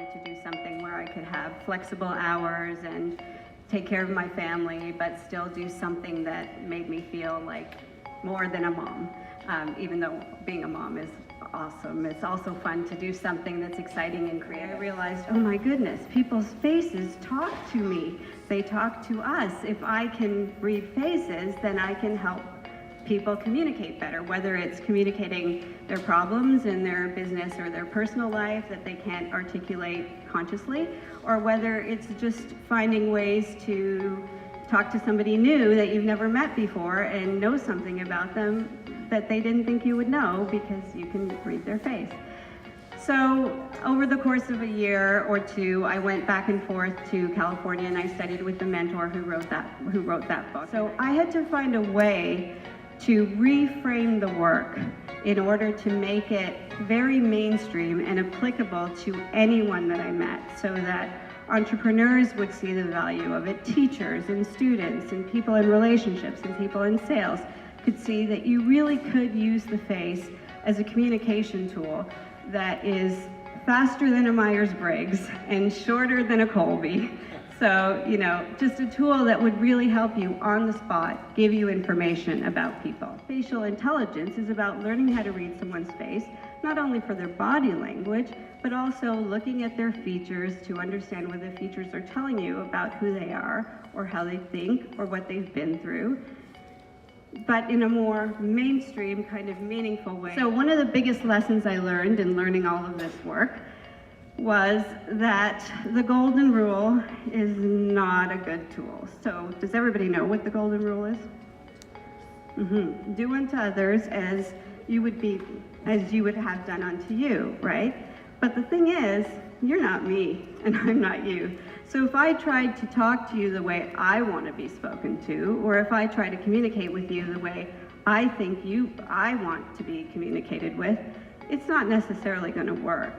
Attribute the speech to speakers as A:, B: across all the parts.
A: wanted to do something where I could have flexible hours and take care of my family, but still do something that made me feel like more than a mom. Even though being a mom is awesome, it's also fun to do something that's exciting and creative. I realized, oh my goodness, people's faces talk to me. They talk to us. If I can read faces, then I can help people communicate better, whether it's communicating their problems in their business or their personal life that they can't articulate consciously, or whether it's just finding ways to talk to somebody new that you've never met before and know something about them that they didn't think you would know because you can read their face. So over the course of a year or two, I went back and forth to California and I studied with the mentor who wrote that book. So I had to find a way to reframe the work in order to make it very mainstream and applicable to anyone that I met, so that entrepreneurs would see the value of it, teachers and students and people in relationships and people in sales could see that you really could use the face as a communication tool that is faster than a Myers-Briggs and shorter than a Colby. So, you know, just a tool that would really help you on the spot, give you information about people. Facial intelligence is about learning how to read someone's face, not only for their body language, but also looking at their features to understand what the features are telling you about who they are or how they think or what they've been through, but in a more mainstream kind of meaningful way. So one of the biggest lessons I learned in learning all of this work was that the golden rule is not a good tool. So does everybody know what the golden rule is? Do unto others as you would have done unto you, right? But the thing is, you're not me and I'm not you. So if I tried to talk to you the way I want to be spoken to, or if I try to communicate with you the way I think I want to be communicated with, it's not necessarily going to work.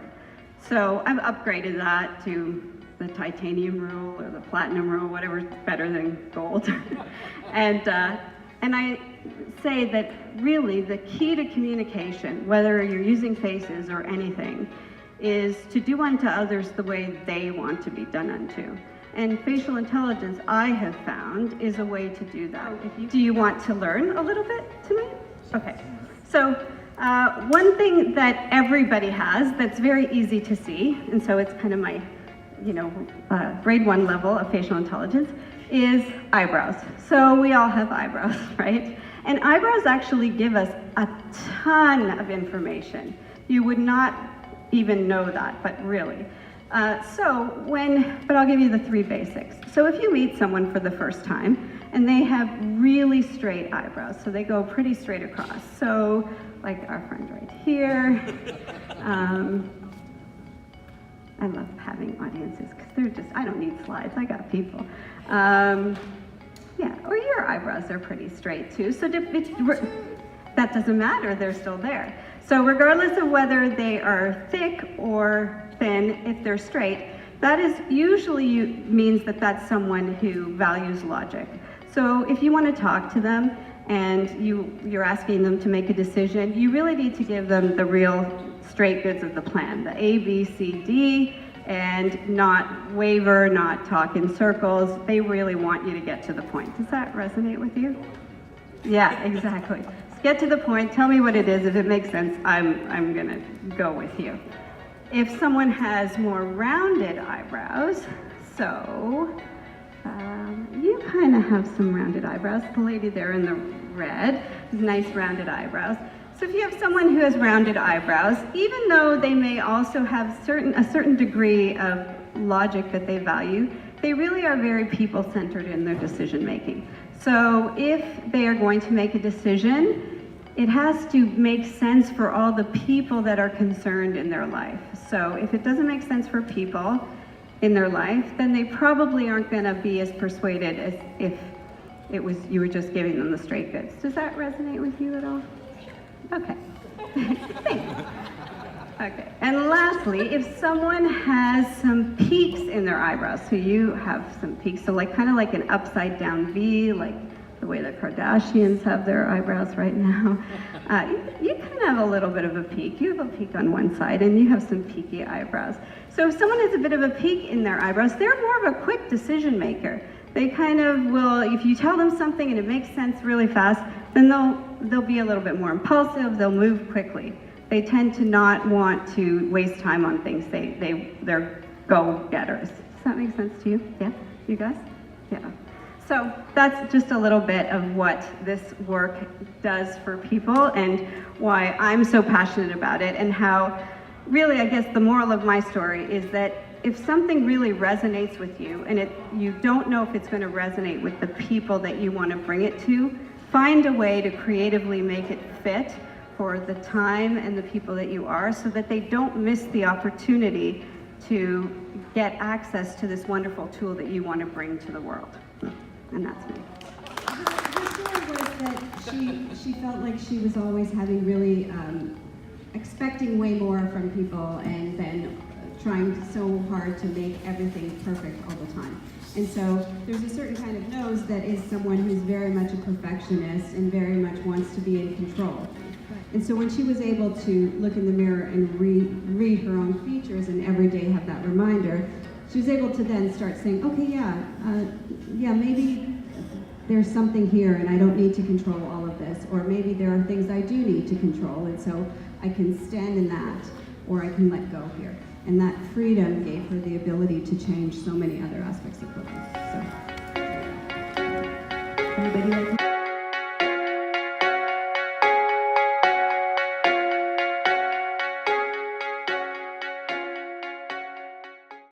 A: So I've upgraded that to the titanium rule or the platinum rule, whatever's better than gold. And I say that really the key to communication, whether you're using faces or anything, is to do unto others the way they want to be done unto. And facial intelligence, I have found, is a way to do that. Do you want to learn a little bit tonight? Okay. So one thing that everybody has that's very easy to see, and so it's kind of my, grade 1 level of facial intelligence, is eyebrows. So we all have eyebrows, right? And eyebrows actually give us a ton of information. You would not even know that, but really. But I'll give you the 3 basics. So if you meet someone for the first time and they have really straight eyebrows, so they go pretty straight across. So like our friend right here. I love having audiences because I don't need slides, I got people. Yeah, or your eyebrows are pretty straight too. So that doesn't matter, they're still there. So regardless of whether they are thick or thin, if they're straight, that is usually means that that's someone who values logic. So if you want to talk to them and you're asking them to make a decision, you really need to give them the real straight goods of the plan, the A, B, C, D, and not waver, not talk in circles. They really want you to get to the point. Does that resonate with you? Yeah, exactly. Get to the point, tell me what it is. If it makes sense, I'm gonna go with you. If someone has more rounded eyebrows, so you kind of have some rounded eyebrows. The lady there in the red has nice rounded eyebrows. So if you have someone who has rounded eyebrows, even though they may also have a certain degree of logic that they value, they really are very people-centered in their decision making. So if they are going to make a decision, it has to make sense for all the people that are concerned in their life. So if it doesn't make sense for people in their life, then they probably aren't going to be as persuaded as if you were just giving them the straight goods. Does that resonate with you at all? Okay. Thanks. Okay. And lastly, if someone has some peaks in their eyebrows, so you have some peaks, so kind of like an upside down V, like the way the Kardashians have their eyebrows right now. You kind of have a little bit of a peak. You have a peak on one side and you have some peaky eyebrows. So if someone has a bit of a peak in their eyebrows, they're more of a quick decision maker. They kind of will, if you tell them something and it makes sense really fast, then they'll be a little bit more impulsive, they'll move quickly. They tend to not want to waste time on things. They're go-getters. Does that make sense to you? Yeah? You guys? Yeah. So that's just a little bit of what this work does for people and why I'm so passionate about it, and how really, I guess the moral of my story is that if something really resonates with you and you don't know if it's going to resonate with the people that you want to bring it to, find a way to creatively make it fit for the time and the people that you are, so that they don't miss the opportunity to get access to this wonderful tool that you want to bring to the world. And that's me.
B: Her story was that she felt like she was always having really expecting way more from people, and then trying so hard to make everything perfect all the time. And so there's a certain kind of nose that is someone who's very much a perfectionist and very much wants to be in control. And so when she was able to look in the mirror and read her own features and every day have that reminder, she was able to then start saying, okay, yeah, maybe there's something here and I don't need to control all of this, or maybe there are things I do need to control, and so I can stand in that, or I can let go here. And that freedom gave her the ability to change so many other aspects of her life. So, anybody like